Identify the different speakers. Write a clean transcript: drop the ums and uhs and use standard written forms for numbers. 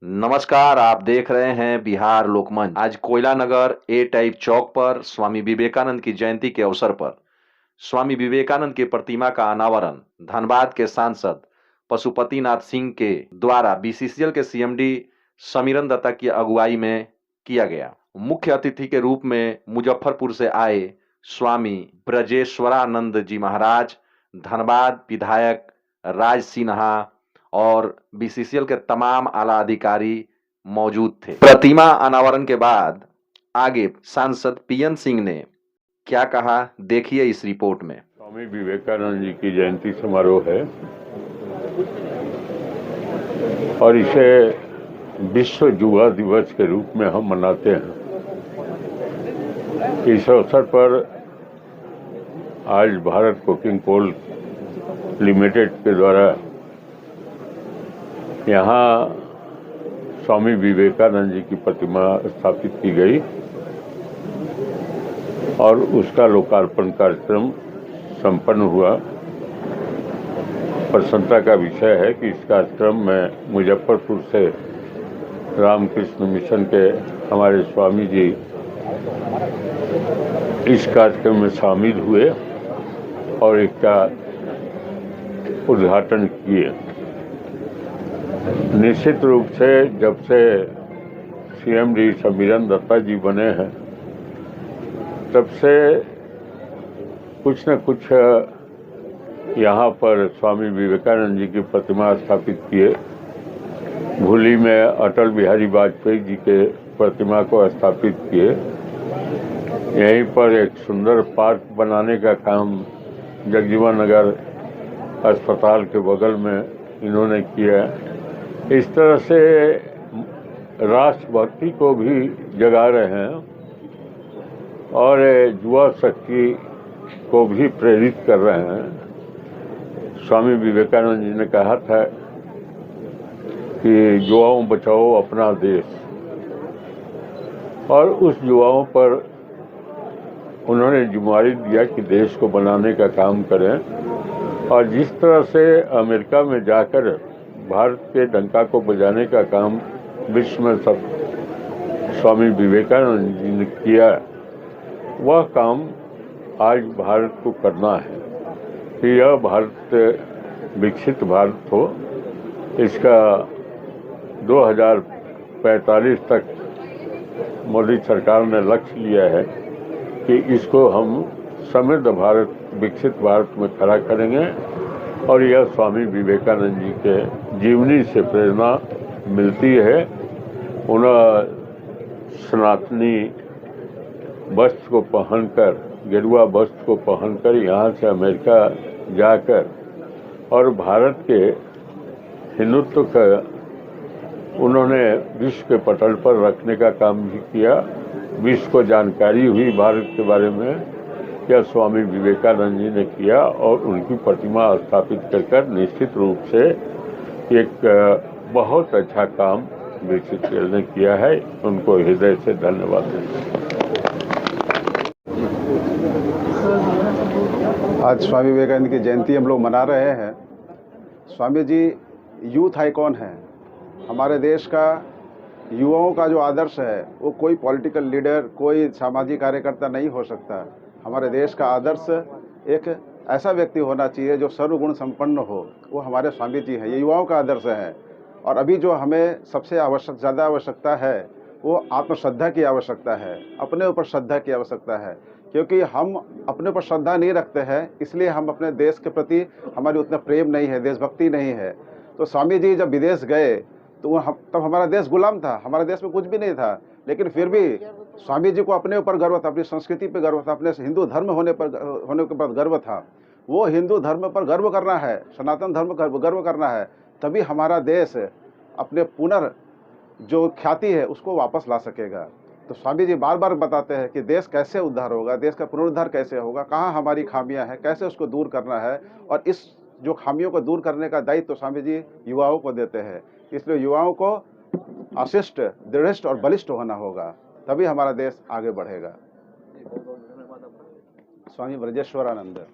Speaker 1: नमस्कार, आप देख रहे हैं बिहार लोकमंच। आज कोयला नगर ए टाइप चौक पर स्वामी विवेकानंद की जयंती के अवसर पर स्वामी विवेकानंद की प्रतिमा का अनावरण धनबाद के सांसद पशुपतिनाथ सिंह के द्वारा बीसीसीएल के सीएमडी समीरन दत्ता की अगुवाई में किया गया। मुख्य अतिथि के रूप में मुजफ्फरपुर से आए स्वामी ब्रजेश्वरानंद जी महाराज, धनबाद विधायक राज सिन्हा और बीसीसीएल के तमाम आला अधिकारी मौजूद थे। प्रतिमा अनावरण के बाद आगे सांसद पीएन सिंह ने क्या कहा, देखिए इस रिपोर्ट में।
Speaker 2: स्वामी विवेकानंद जी की जयंती समारोह है और इसे विश्व युवा दिवस के रूप में हम मनाते हैं। इस अवसर पर आज भारत कोकिंग कोल लिमिटेड के द्वारा यहाँ स्वामी विवेकानंद जी की प्रतिमा स्थापित की गई और उसका लोकार्पण कार्यक्रम संपन्न हुआ। प्रसन्नता का विषय है कि इस कार्यक्रम में मुजफ्फरपुर से रामकृष्ण मिशन के हमारे स्वामी जी इस कार्यक्रम में शामिल हुए और इसका उद्घाटन किए। निश्चित रूप से जब से सीएमडी समीरन दत्ता जी बने हैं तब से कुछ न कुछ यहाँ पर स्वामी विवेकानंद जी की प्रतिमा स्थापित किए। भूली में अटल बिहारी वाजपेयी जी के प्रतिमा को स्थापित किए। यहीं पर एक सुंदर पार्क बनाने का काम जगजीवन नगर अस्पताल के बगल में इन्होंने किया। इस तरह से राष्ट्रभक्ति को भी जगा रहे हैं और युवा शक्ति को भी प्रेरित कर रहे हैं। स्वामी विवेकानंद जी ने कहा था कि युवाओं बचाओ अपना देश, और उस युवाओं पर उन्होंने जिम्मेदारी दिया कि देश को बनाने का काम करें। और जिस तरह से अमेरिका में जाकर भारत के डंका को बजाने का काम विश्व में सब स्वामी विवेकानंद जी ने किया, वह काम आज भारत को करना है कि यह भारत विकसित भारत हो। इसका 2045 तक मोदी सरकार ने लक्ष्य लिया है कि इसको हम समृद्ध भारत, विकसित भारत में खड़ा करेंगे। और यह स्वामी विवेकानंद जी के जीवनी से प्रेरणा मिलती है। उन्हें सनातनी वस्त्र को पहनकर, गेरुआ वस्त्र को पहनकर यहाँ से अमेरिका जाकर और भारत के हिंदुत्व का उन्होंने विश्व के पटल पर रखने का काम भी किया। विश्व को जानकारी हुई भारत के बारे में, यह स्वामी विवेकानंद जी ने किया और उनकी प्रतिमा स्थापित कर निश्चित रूप से एक बहुत अच्छा काम विकसित ने किया है। उनको हृदय से धन्यवाद देते हैं।
Speaker 3: आज स्वामी विवेकानंद की जयंती हम लोग मना रहे हैं। स्वामी जी यूथ आइकॉन हैं। हमारे देश का युवाओं का जो आदर्श है वो कोई पॉलिटिकल लीडर, कोई सामाजिक कार्यकर्ता नहीं हो सकता। हमारे देश का आदर्श एक ऐसा व्यक्ति होना चाहिए जो सर्वगुण संपन्न हो, वो हमारे स्वामी जी हैं। ये युवाओं का आदर्श है। और अभी जो हमें सबसे ज़्यादा आवश्यकता है वो आत्मश्रद्धा की आवश्यकता है, अपने ऊपर श्रद्धा की आवश्यकता है। क्योंकि हम अपने ऊपर श्रद्धा नहीं रखते हैं, इसलिए हम अपने देश के प्रति हमारी उतना प्रेम नहीं है, देशभक्ति नहीं है। तो स्वामी जी जब विदेश गए तो तब हमारा देश गुलाम था, हमारे देश में कुछ भी नहीं था। लेकिन फिर भी स्वामी जी को अपने ऊपर गर्व था, अपनी संस्कृति पर गर्व था, अपने हिंदू धर्म होने के बाद गर्व था। वो हिंदू धर्म पर गर्व करना है, सनातन धर्म पर गर्व करना है, तभी हमारा देश अपने जो ख्याति है उसको वापस ला सकेगा। तो स्वामी जी बार बार बताते हैं कि देश कैसे उद्धार होगा, देश का पुनरुद्धार कैसे होगा, कहाँ हमारी खामियां हैं, कैसे उसको दूर करना है। और इस जो खामियों को दूर करने का दायित्व तो स्वामी जी युवाओं को देते हैं। इसलिए युवाओं को अशिष्ट, दृढ़ और बलिष्ठ होना होगा, तभी हमारा देश आगे बढ़ेगा। स्वामी ब्रजेश्वरानंद।